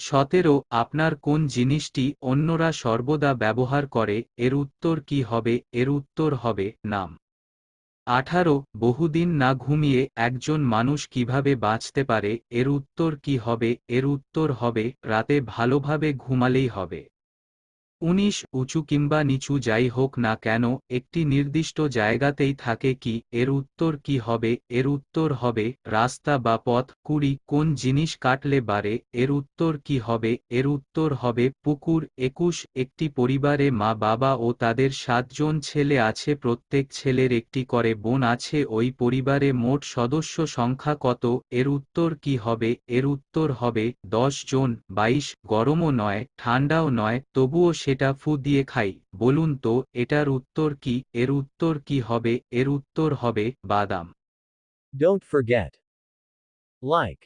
17 আপনার কোন জিনিসটি অন্যরা সর্বদা ব্যবহার করে, এর উত্তর কি হবে? এর উত্তর হবে নাম। 18 বহুদিন না ঘুমিয়ে একজন মানুষ কিভাবে বাঁচতে পারে, এর উত্তর কি হবে? এর উত্তর হবে রাতে ভালোভাবে ঘুমালেই হবে। 19 উঁচু কিংবা নিচু যাই হোক না কেন একটি নির্দিষ্ট জায়গাতেই থাকে কি, এর উত্তর কি হবে? এর উত্তর হবে রাস্তা বা পথ। 20 কোন জিনিস কাটলে বাড়ে, এর উত্তর কি হবে? এর উত্তর হবে পুকুর। 21 একটি পরিবারে মা বাবা ও তাদের 7 জন ছেলে আছে, প্রত্যেক ছেলের একটি করে বোন আছে, ওই পরিবারে মোট সদস্য সংখ্যা কত? এর উত্তর কি হবে? এর উত্তর হবে 10 জন। 22 গরমও নয় ঠান্ডাও নয় তবুও সেটা ফু দিয়ে খাই, বলুন তো এটার উত্তর কি? এর উত্তর কি হবে? এর উত্তর হবে বাদাম। Don't forget. Like.